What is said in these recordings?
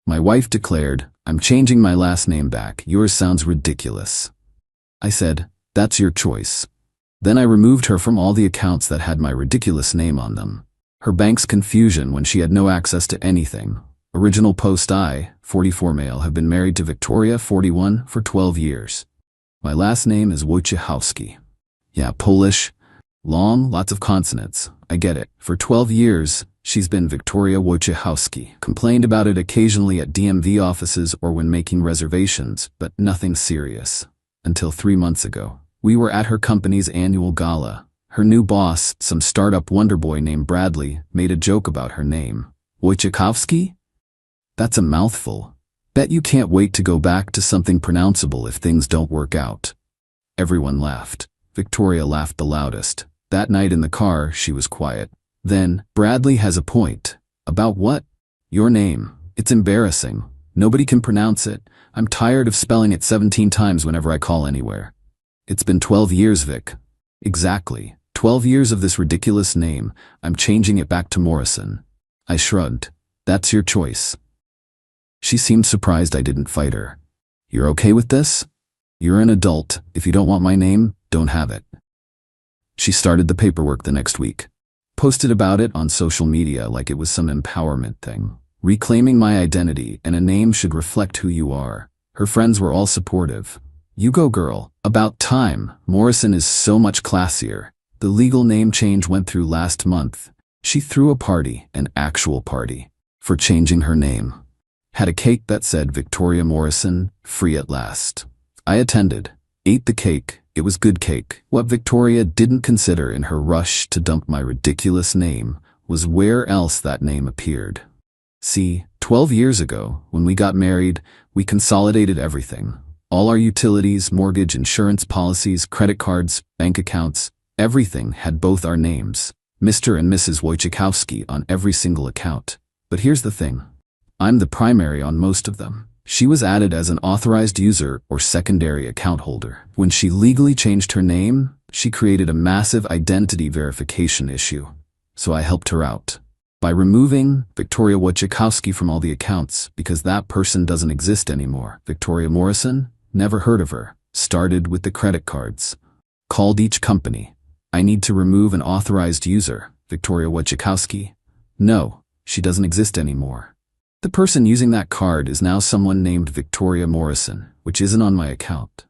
My wife declared, "I'm changing my last name back. Yours sounds ridiculous." I said, "That's your choice." Then I removed her from all the accounts that had my ridiculous name on them. Her bank's confusion when she had no access to anything. Original post: I, 44 male, have been married to Victoria, 41, for 12 years. My last name is Wojciechowski. Yeah, Polish. Long, lots of consonants. I get it. For 12 years, she's been Victoria Wojciechowski. Complained about it occasionally at DMV offices or when making reservations, but nothing serious. Until 3 months ago. We were at her company's annual gala. Her new boss, some startup wonderboy named Bradley, made a joke about her name. Wojciechowski? That's a mouthful. Bet you can't wait to go back to something pronounceable if things don't work out. Everyone laughed. Victoria laughed the loudest. That night in the car, she was quiet. Then, Bradley has a point. About what? Your name. It's embarrassing. Nobody can pronounce it. I'm tired of spelling it 17 times whenever I call anywhere. It's been 12 years, Vic. Exactly. 12 years of this ridiculous name. I'm changing it back to Morrison. I shrugged. That's your choice. She seemed surprised I didn't fight her. You're okay with this? You're an adult. If you don't want my name, don't have it. She started the paperwork the next week. Posted about it on social media like it was some empowerment thing. Reclaiming my identity, and a name should reflect who you are. Her friends were all supportive. You go, girl. About time. Morrison is so much classier. The legal name change went through last month. She threw a party, an actual party, for changing her name. Had a cake that said Victoria Morrison, free at last. I attended, ate the cake. It was good cake. What Victoria didn't consider in her rush to dump my ridiculous name was where else that name appeared. See, 12 years ago, when we got married, we consolidated everything. All our utilities, mortgage, insurance policies, credit cards, bank accounts, everything had both our names, Mr. and Mrs. Wojciechowski, on every single account. But here's the thing. I'm the primary on most of them. She was added as an authorized user or secondary account holder. When she legally changed her name, she created a massive identity verification issue. So I helped her out by removing Victoria Wojciechowski from all the accounts because that person doesn't exist anymore. Victoria Morrison? Never heard of her. Started with the credit cards. Called each company. I need to remove an authorized user. Victoria Wojciechowski? No, she doesn't exist anymore. The person using that card is now someone named Victoria Morrison, which isn't on my account.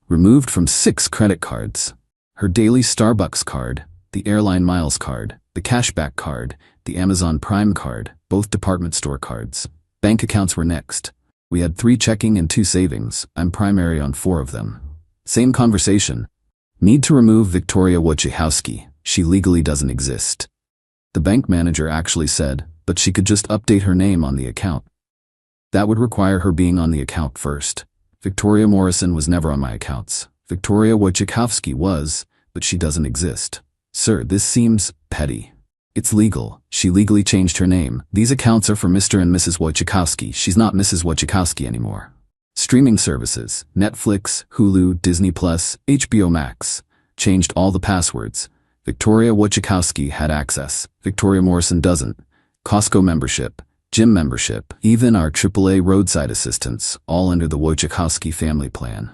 Removed from 6 credit cards. Her daily Starbucks card, the airline miles card, the cashback card, the Amazon Prime card, both department store cards. Bank accounts were next. We had 3 checking and 2 savings. I'm primary on 4 of them. Same conversation. Need to remove Victoria Wojciechowski. She legally doesn't exist. The bank manager actually said, but she could just update her name on the account. That would require her being on the account first. Victoria Morrison was never on my accounts. Victoria Wojciechowski was, but she doesn't exist. Sir, this seems petty. It's legal. She legally changed her name. These accounts are for Mr. and Mrs. Wojciechowski. She's not Mrs. Wojciechowski anymore. Streaming services, Netflix, Hulu, Disney+, HBO Max. Changed all the passwords. Victoria Wojciechowski had access. Victoria Morrison doesn't. Costco membership, gym membership, even our AAA roadside assistance, all under the Wojciechowski family plan.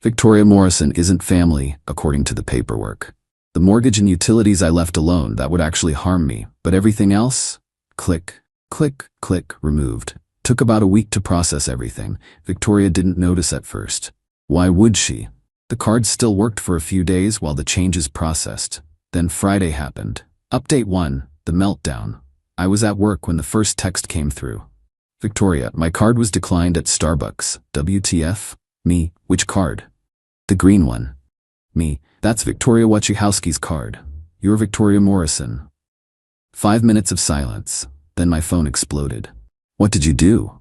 Victoria Morrison isn't family, according to the paperwork. The mortgage and utilities I left alone, that would actually harm me, but everything else? Click, click, click, removed. Took about a week to process everything. Victoria didn't notice at first. Why would she? The cards still worked for a few days while the changes processed. Then Friday happened. Update 1, the meltdown. I was at work when the first text came through. Victoria, my card was declined at Starbucks. WTF? Me, which card? The green one. Me, that's Victoria Wojciechowski's card. You're Victoria Morrison. 5 minutes of silence. Then my phone exploded. What did you do?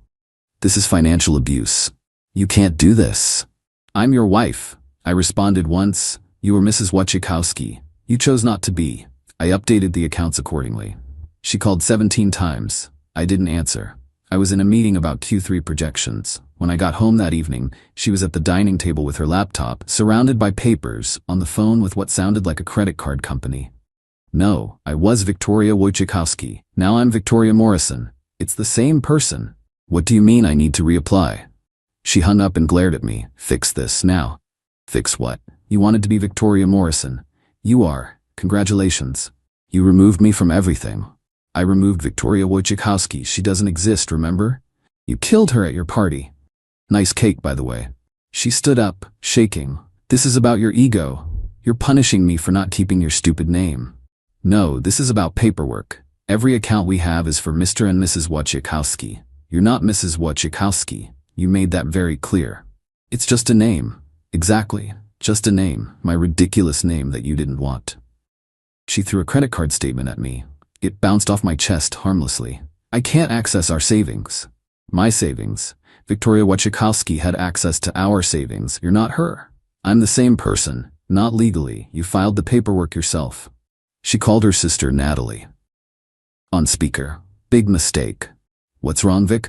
This is financial abuse. You can't do this. I'm your wife. I responded once. You were Mrs. Wojciechowski. You chose not to be. I updated the accounts accordingly. She called 17 times. I didn't answer. I was in a meeting about Q3 projections. When I got home that evening, she was at the dining table with her laptop, surrounded by papers, on the phone with what sounded like a credit card company. No, I was Victoria Wojciechowski. Now I'm Victoria Morrison. It's the same person. What do you mean I need to reapply? She hung up and glared at me. Fix this now. Fix what? You wanted to be Victoria Morrison. You are. Congratulations. You removed me from everything. I removed Victoria Wojciechowski. She doesn't exist, remember? You killed her at your party. Nice cake, by the way. She stood up, shaking. This is about your ego. You're punishing me for not keeping your stupid name. No, this is about paperwork. Every account we have is for Mr. and Mrs. Wojciechowski. You're not Mrs. Wojciechowski. You made that very clear. It's just a name. Exactly. Just a name. My ridiculous name that you didn't want. She threw a credit card statement at me. It bounced off my chest harmlessly. I can't access our savings. My savings. Victoria Wojciechowski had access to our savings. You're not her. I'm the same person. Not legally. You filed the paperwork yourself. She called her sister Natalie. On speaker. Big mistake. What's wrong, Vic?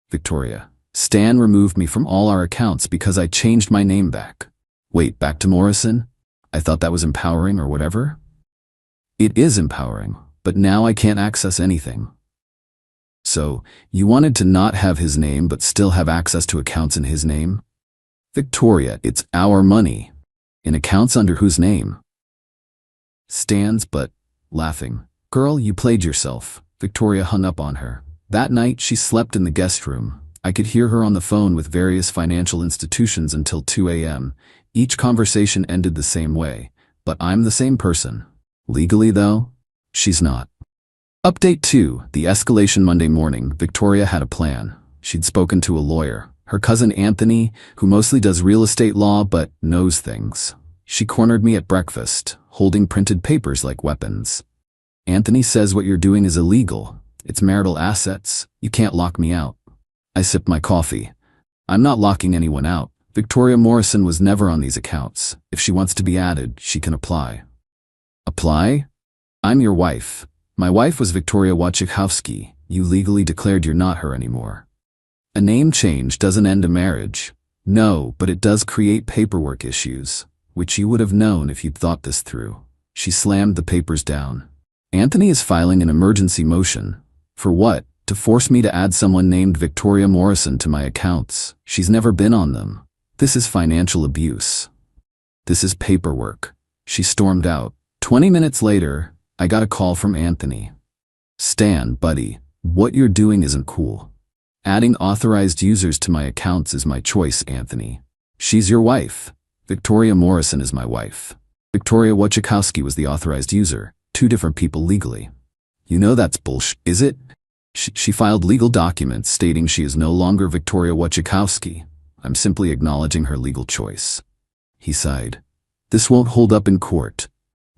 Victoria. Stan removed me from all our accounts because I changed my name back. Wait, back to Morrison? I thought that was empowering or whatever? It is empowering, but now I can't access anything. So, you wanted to not have his name but still have access to accounts in his name? Victoria, it's our money. In accounts under whose name? Stan's, but, laughing. Girl, you played yourself. Victoria hung up on her. That night, she slept in the guest room. I could hear her on the phone with various financial institutions until 2 a.m. Each conversation ended the same way. But I'm the same person. Legally, though, she's not. Update 2. The escalation Monday morning. Victoria had a plan. She'd spoken to a lawyer. Her cousin Anthony, who mostly does real estate law but knows things. She cornered me at breakfast, holding printed papers like weapons. Anthony says what you're doing is illegal. It's marital assets. You can't lock me out. I sipped my coffee. I'm not locking anyone out. Victoria Morrison was never on these accounts. If she wants to be added, she can apply. Apply? I'm your wife. My wife was Victoria Wojciechowski. You legally declared you're not her anymore. A name change doesn't end a marriage. No, but it does create paperwork issues, which you would have known if you'd thought this through. She slammed the papers down. Anthony is filing an emergency motion. For what? To force me to add someone named Victoria Morrison to my accounts. She's never been on them. This is financial abuse. This is paperwork. She stormed out. 20 minutes later, I got a call from Anthony. Stan, buddy, what you're doing isn't cool. Adding authorized users to my accounts is my choice, Anthony. She's your wife. Victoria Morrison is my wife. Victoria Wojciechowski was the authorized user. Two different people legally. You know that's bullshit, is it? She filed legal documents stating she is no longer Victoria Wojciechowski. I'm simply acknowledging her legal choice. He sighed. This won't hold up in court.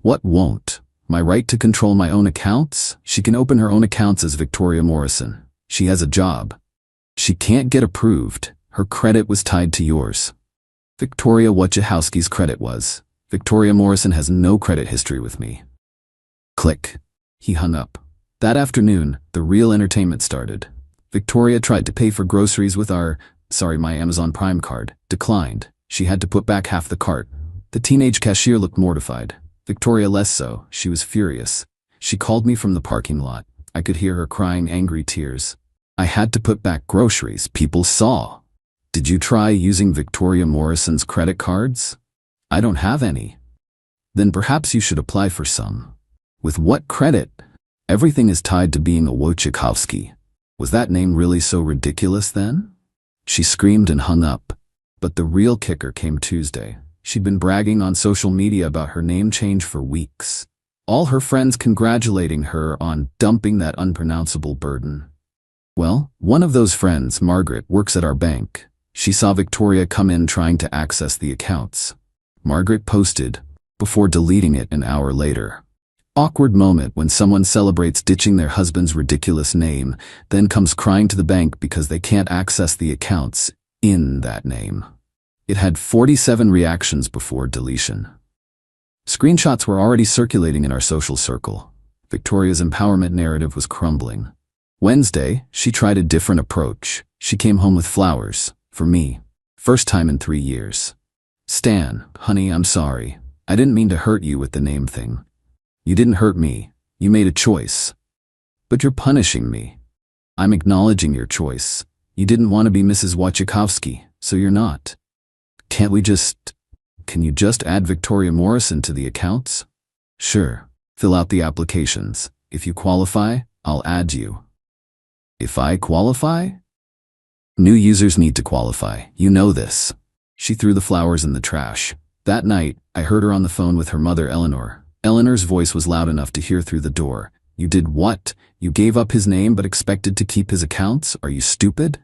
What won't? My right to control my own accounts? She can open her own accounts as Victoria Morrison. She has a job. She can't get approved. Her credit was tied to yours. Victoria Wojciechowski's credit was. Victoria Morrison has no credit history with me. Click. He hung up. That afternoon, the real entertainment started. Victoria tried to pay for groceries with my Amazon Prime card. Declined. She had to put back half the cart. The teenage cashier looked mortified. Victoria less so. She was furious. She called me from the parking lot. I could hear her crying angry tears. I had to put back groceries. People saw. Did you try using Victoria Morrison's credit cards? I don't have any. Then perhaps you should apply for some. With what credit? Everything is tied to being a Wojciechowski. Was that name really so ridiculous then? She screamed and hung up. But the real kicker came Tuesday. She'd been bragging on social media about her name change for weeks. All her friends congratulating her on dumping that unpronounceable burden. Well, one of those friends, Margaret, works at our bank. She saw Victoria come in trying to access the accounts. Margaret posted, before deleting it an hour later. Awkward moment when someone celebrates ditching their husband's ridiculous name, then comes crying to the bank because they can't access the accounts in that name. It had 47 reactions before deletion. Screenshots were already circulating in our social circle. Victoria's empowerment narrative was crumbling. Wednesday, she tried a different approach. She came home with flowers. For me. First time in 3 years. Stan, honey, I'm sorry. I didn't mean to hurt you with the name thing. You didn't hurt me. You made a choice. But you're punishing me. I'm acknowledging your choice. You didn't want to be Mrs. Wachikowski, so you're not. Can you just add Victoria Morrison to the accounts? Sure. Fill out the applications. If you qualify, I'll add you. If I qualify? New users need to qualify. You know this. She threw the flowers in the trash. That night, I heard her on the phone with her mother, Eleanor. Eleanor's voice was loud enough to hear through the door. You did what? You gave up his name but expected to keep his accounts? Are you stupid?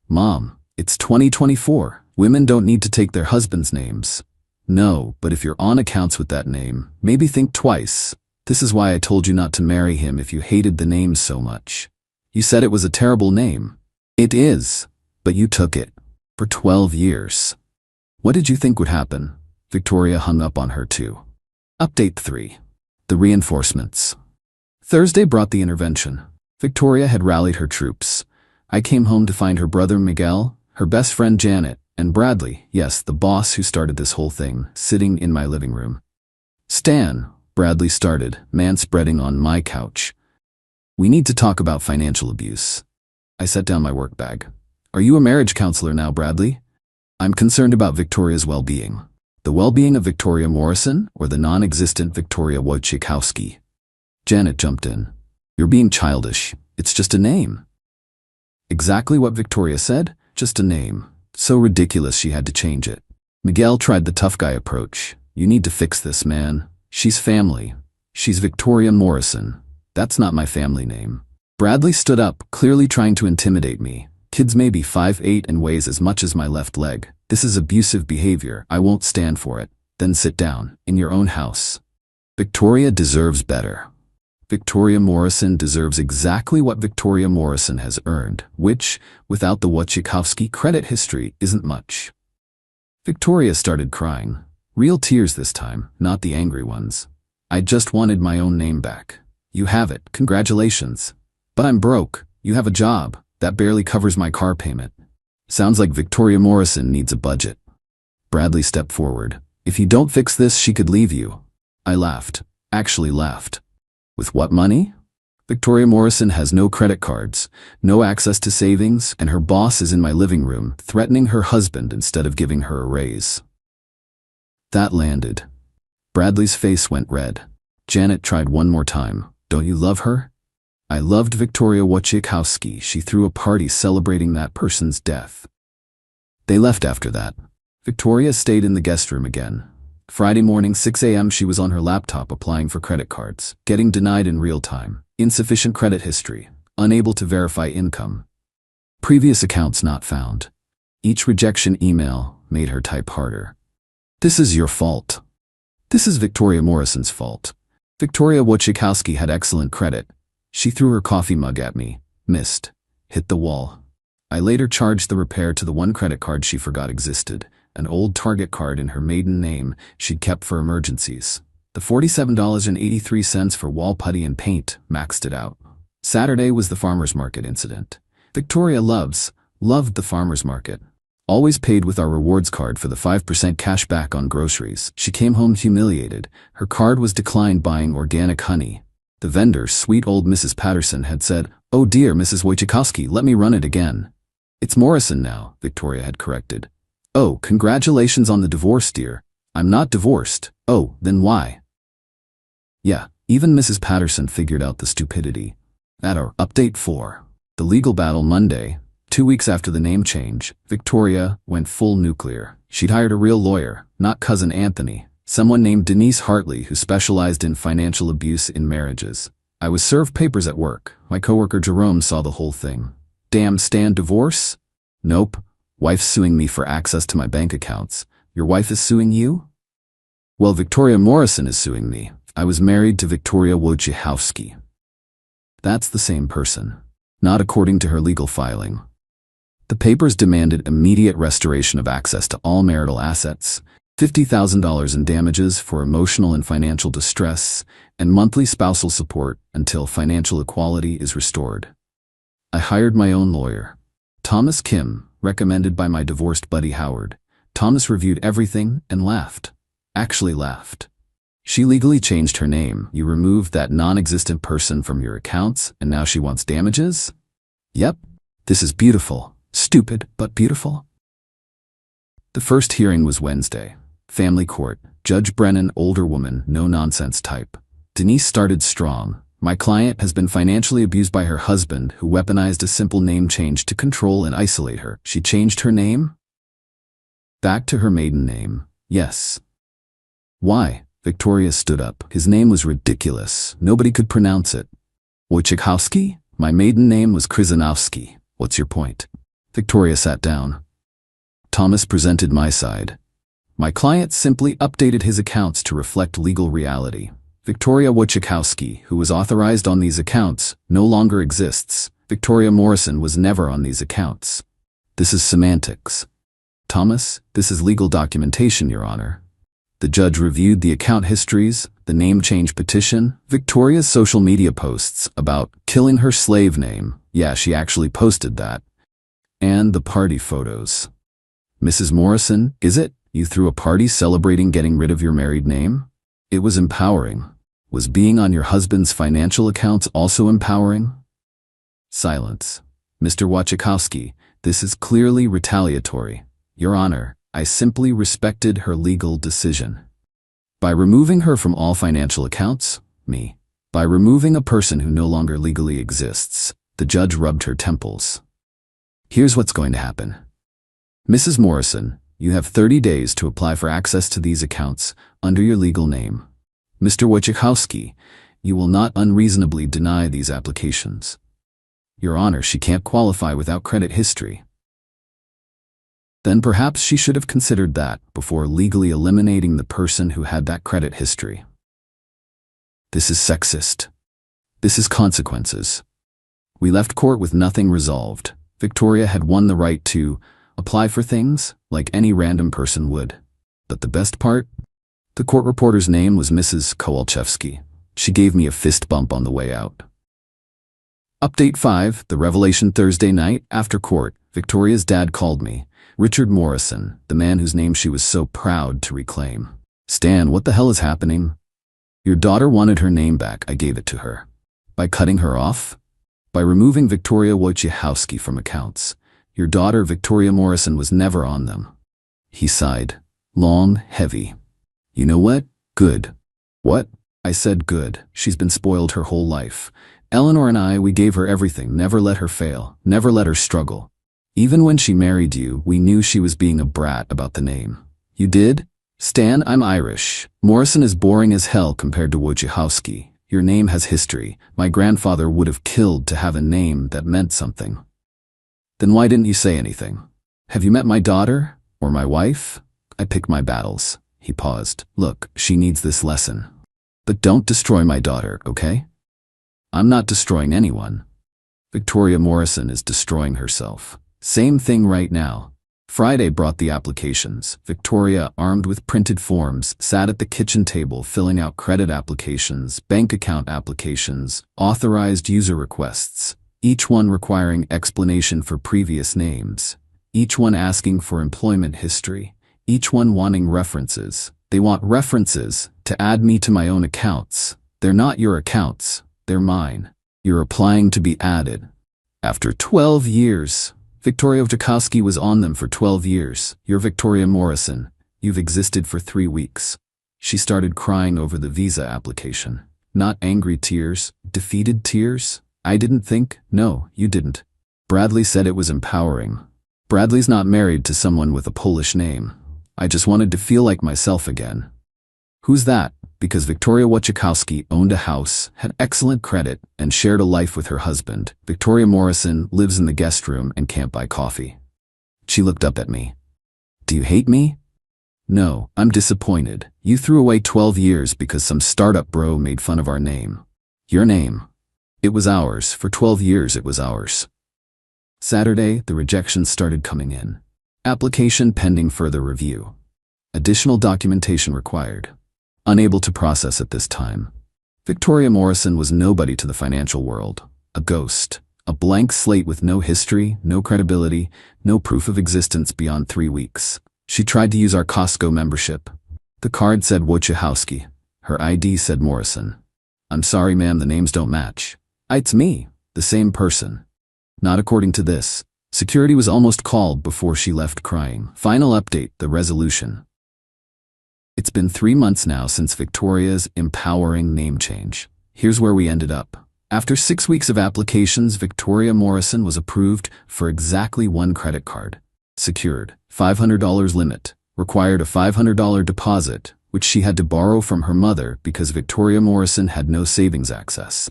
Mom, it's 2024. Women don't need to take their husbands' names. No, but if you're on accounts with that name, maybe think twice. This is why I told you not to marry him if you hated the name so much. You said it was a terrible name. It is, but you took it. For 12 years. What did you think would happen? Victoria hung up on her too. Update 3. The reinforcements. Thursday brought the intervention. Victoria had rallied her troops. I came home to find her brother Miguel, her best friend Janet, and Bradley, yes, the boss who started this whole thing, sitting in my living room. Stan, Bradley started, manspreading on my couch. We need to talk about financial abuse. I set down my work bag. Are you a marriage counselor now, Bradley? I'm concerned about Victoria's well-being. The well-being of Victoria Morrison or the non-existent Victoria Wojciechowski? Janet jumped in. You're being childish. It's just a name. Exactly what Victoria said, just a name. So ridiculous she had to change it. Miguel tried the tough guy approach. You need to fix this, man. She's family. She's Victoria Morrison. That's not my family name. Bradley stood up, clearly trying to intimidate me. Kids may be 5'8" and weighs as much as my left leg. This is abusive behavior. I won't stand for it. Then sit down, in your own house. Victoria deserves better. Victoria Morrison deserves exactly what Victoria Morrison has earned, which, without the Wojciechowski credit history, isn't much. Victoria started crying. Real tears this time, not the angry ones. I just wanted my own name back. You have it, congratulations. But I'm broke. You have a job. That barely covers my car payment. Sounds like Victoria Morrison needs a budget. Bradley stepped forward. If you don't fix this, she could leave you. I laughed. Actually laughed. With what money? Victoria Morrison has no credit cards, no access to savings, and her boss is in my living room, threatening her husband instead of giving her a raise. That landed. Bradley's face went red. Janet tried one more time. Don't you love her? I loved Victoria Wojciechowski. She threw a party celebrating that person's death. They left after that. Victoria stayed in the guest room again. Friday morning, 6 a.m., she was on her laptop applying for credit cards, getting denied in real time. Insufficient credit history, unable to verify income. Previous accounts not found. Each rejection email made her type harder. This is your fault. This is Victoria Morrison's fault. Victoria Wojciechowski had excellent credit. She threw her coffee mug at me, missed, hit the wall. I later charged the repair to the one credit card she forgot existed, an old Target card in her maiden name she'd kept for emergencies. The $47.83 for wall putty and paint maxed it out. Saturday was the farmer's market incident. Victoria loved the farmer's market. Always paid with our rewards card for the 5% cash back on groceries. She came home humiliated. Her card was declined buying organic honey. The vendor, sweet old Mrs. Patterson, had said, "Oh dear, Mrs. Wojciechowski, let me run it again." "It's Morrison now," Victoria had corrected. "Oh, congratulations on the divorce, dear." "I'm not divorced." "Oh, then why?" Yeah, even Mrs. Patterson figured out the stupidity. At our Update 4, the legal battle Monday, 2 weeks after the name change, Victoria went full nuclear. She'd hired a real lawyer, not cousin Anthony, someone named Denise Hartley who specialized in financial abuse in marriages. I was served papers at work. My coworker Jerome saw the whole thing. "Damn Stan, divorce?" "Nope. Wife's suing me for access to my bank accounts." "Your wife is suing you?" "Well, Victoria Morrison is suing me. I was married to Victoria Wojciechowski." That's the same person. Not according to her legal filing. The papers demanded immediate restoration of access to all marital assets, $50,000 in damages for emotional and financial distress, and monthly spousal support until financial equality is restored. I hired my own lawyer, Thomas Kim, recommended by my divorced buddy Howard. Thomas reviewed everything and laughed. Actually laughed. "She legally changed her name. You removed that non-existent person from your accounts, and now she wants damages?" "Yep. This is beautiful. Stupid, but beautiful. The first hearing was Wednesday. Family court. Judge Brennan, older woman, no-nonsense type. Denise started strong. My client has been financially abused by her husband, who weaponized a simple name change to control and isolate her. She changed her name? Back to her maiden name. Yes. Why? Victoria stood up. His name was ridiculous. Nobody could pronounce it. Wojciechowski? My maiden name was Krzyzanowski. What's your point? Victoria sat down. Thomas presented my side. My client simply updated his accounts to reflect legal reality. Victoria Wojciechowski, who was authorized on these accounts, no longer exists. Victoria Morrison was never on these accounts. This is semantics. Thomas, this is legal documentation, Your Honor. The judge reviewed the account histories, the name change petition, Victoria's social media posts about killing her slave name. Yeah, she actually posted that. And the party photos. Mrs. Morrison, is it? You threw a party celebrating getting rid of your married name? It was empowering. Was being on your husband's financial accounts also empowering? Silence. Mr. Wojciechowski, this is clearly retaliatory. Your Honor, I simply respected her legal decision. By removing her from all financial accounts, me. By removing a person who no longer legally exists, the judge rubbed her temples. Here's what's going to happen. Mrs. Morrison, you have 30 days to apply for access to these accounts under your legal name. Mr. Wojciechowski, you will not unreasonably deny these applications. Your Honor, she can't qualify without credit history. Then perhaps she should have considered that before legally eliminating the person who had that credit history. This is sexist. This is consequences. We left court with nothing resolved. Victoria had won the right to apply for things like any random person would. But the best part? The court reporter's name was Mrs. Kowalczewski. She gave me a fist bump on the way out. Update 5, the revelation Thursday night after court. Victoria's dad called me. Richard Morrison, the man whose name she was so proud to reclaim. Stan, what the hell is happening? Your daughter wanted her name back. I gave it to her. By cutting her off? By removing Victoria Wojciechowski from accounts. Your daughter, Victoria Morrison, was never on them. He sighed. Long, heavy. You know what? Good. What? I said good. She's been spoiled her whole life. Eleanor and I, we gave her everything, never let her fail, never let her struggle. Even when she married you, we knew she was being a brat about the name. You did? Stan, I'm Irish. Morrison is boring as hell compared to Wojciechowski. Your name has history. My grandfather would have killed to have a name that meant something. Then why didn't you say anything? Have you met my daughter? Or my wife? I pick my battles. He paused. Look, she needs this lesson. But don't destroy my daughter, okay? I'm not destroying anyone. Victoria Morrison is destroying herself. Same thing right now. Friday brought the applications. Victoria, armed with printed forms, sat at the kitchen table filling out credit applications, bank account applications, authorized user requests, each one requiring explanation for previous names, each one asking for employment history, each one wanting references. They want references to add me to my own accounts. They're not your accounts, they're mine. You're applying to be added. After 12 years. Victoria Wojciechowski was on them for 12 years. You're Victoria Morrison. You've existed for 3 weeks. She started crying over the visa application. Not angry tears, defeated tears. I didn't think. No, you didn't. Bradley said it was empowering. Bradley's not married to someone with a Polish name. I just wanted to feel like myself again. Who's that? Because Victoria Wojciechowski owned a house, had excellent credit, and shared a life with her husband. Victoria Morrison lives in the guest room and can't buy coffee. She looked up at me. Do you hate me? No, I'm disappointed. You threw away 12 years because some startup bro made fun of our name. Your name. It was ours. For 12 years it was ours. Saturday, the rejections started coming in. Application pending further review. Additional documentation required. Unable to process at this time. Victoria Morrison was nobody to the financial world. A ghost. A blank slate with no history, no credibility, no proof of existence beyond 3 weeks. She tried to use our Costco membership. The card said Wojciechowski. Her ID said Morrison. I'm sorry, ma'am, the names don't match. It's me, the same person. Not according to this. Security was almost called before she left crying. Final update, the resolution. It's been 3 months now since Victoria's empowering name change. Here's where we ended up. After 6 weeks of applications, Victoria Morrison was approved for exactly one credit card. Secured, $500 limit, required a $500 deposit, which she had to borrow from her mother because Victoria Morrison had no savings access.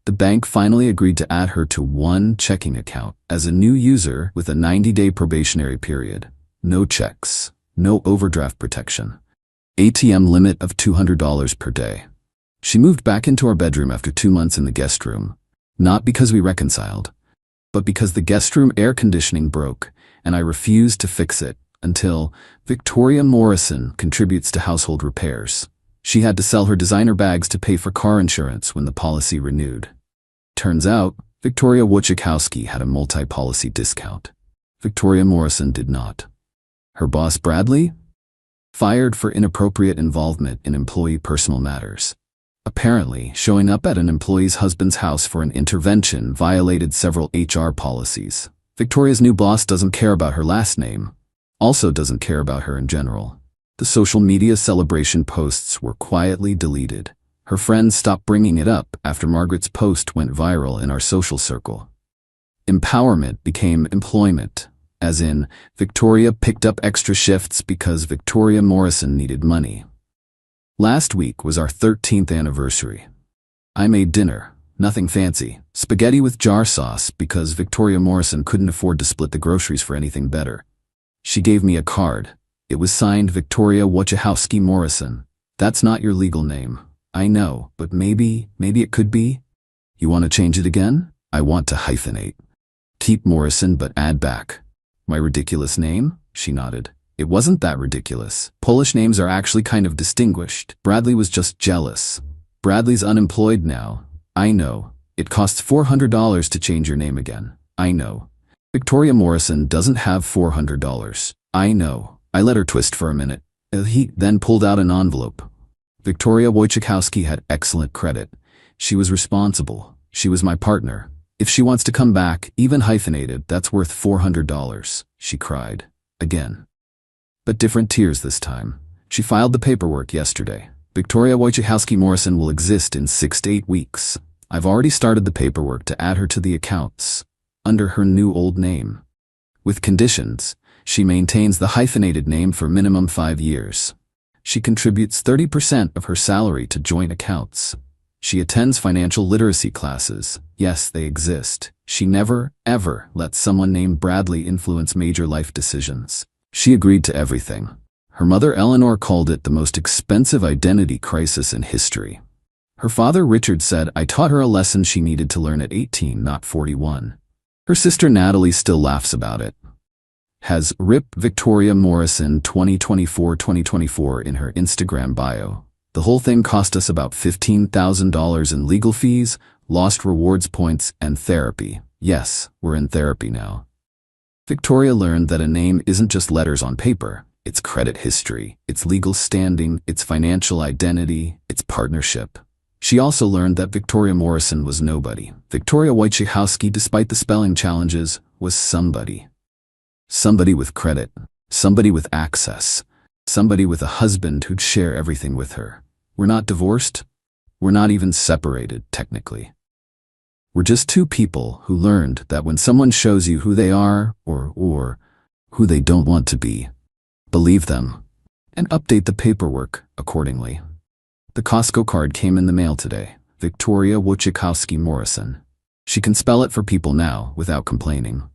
The bank finally agreed to add her to one checking account as a new user with a 90-day probationary period. No checks, no overdraft protection. ATM limit of $200 per day. She moved back into our bedroom after 2 months in the guest room, not because we reconciled, but because the guest room air conditioning broke and I refused to fix it until Victoria Morrison contributes to household repairs. She had to sell her designer bags to pay for car insurance when the policy renewed. Turns out, Victoria Wojciechowski had a multi-policy discount. Victoria Morrison did not. Her boss, Bradley, fired for inappropriate involvement in employee personal matters. Apparently, showing up at an employee's husband's house for an intervention violated several HR policies. Victoria's new boss doesn't care about her last name, also doesn't care about her in general. The social media celebration posts were quietly deleted. Her friends stopped bringing it up after Margaret's post went viral in our social circle. Empowerment became employment, as in, Victoria picked up extra shifts because Victoria Morrison needed money. Last week was our 13th anniversary. I made dinner, nothing fancy, spaghetti with jar sauce because Victoria Morrison couldn't afford to split the groceries for anything better. She gave me a card. It was signed Victoria Wojciechowski Morrison. That's not your legal name. I know, but maybe it could be. You want to change it again? I want to hyphenate. Keep Morrison but add back my ridiculous name? She nodded. It wasn't that ridiculous. Polish names are actually kind of distinguished. Bradley was just jealous. Bradley's unemployed now. I know. It costs $400 to change your name again. I know. Victoria Morrison doesn't have $400. I know. I let her twist for a minute. He then pulled out an envelope. Victoria Wojciechowski had excellent credit. She was responsible. She was my partner. If she wants to come back, even hyphenated, that's worth $400, she cried. Again. But different tears this time. She filed the paperwork yesterday. Victoria Wojciechowski Morrison will exist in 6 to 8 weeks. I've already started the paperwork to add her to the accounts, under her new old name. With conditions, she maintains the hyphenated name for minimum 5 years. She contributes 30% of her salary to joint accounts. She attends financial literacy classes. Yes, they exist. She never, ever lets someone named Bradley influence major life decisions. She agreed to everything. Her mother Eleanor called it the most expensive identity crisis in history. Her father Richard said, I taught her a lesson she needed to learn at 18, not 41. Her sister Natalie still laughs about it. Has RIP Victoria Morrison 2024 in her Instagram bio. The whole thing cost us about $15,000 in legal fees, lost rewards points, and therapy. Yes, we're in therapy now. Victoria learned that a name isn't just letters on paper. It's credit history, it's legal standing, it's financial identity, it's partnership. She also learned that Victoria Morrison was nobody. Victoria Wojciechowski, despite the spelling challenges, was somebody. Somebody with credit, somebody with access, somebody with a husband who'd share everything with her. We're not divorced. We're not even separated, technically. We're just two people who learned that when someone shows you who they are or who they don't want to be, believe them and update the paperwork accordingly. The Costco card came in the mail today. Victoria Wojciechowski Morrison. She can spell it for people now without complaining.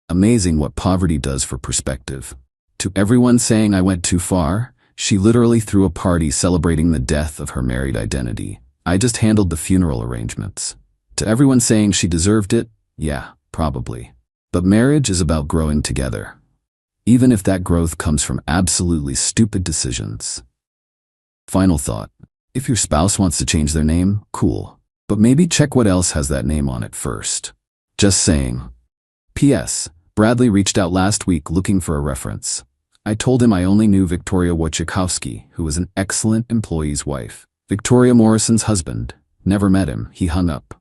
Amazing what poverty does for perspective. To everyone saying I went too far, she literally threw a party celebrating the death of her married identity. I just handled the funeral arrangements. To everyone saying she deserved it, yeah, probably. But marriage is about growing together. Even if that growth comes from absolutely stupid decisions. Final thought. If your spouse wants to change their name, cool. But maybe check what else has that name on it first. Just saying. P.S. Bradley reached out last week looking for a reference. I told him I only knew Victoria Wojciechowski, who was an excellent employee's wife. Victoria Morrison's husband. Never met him, he hung up.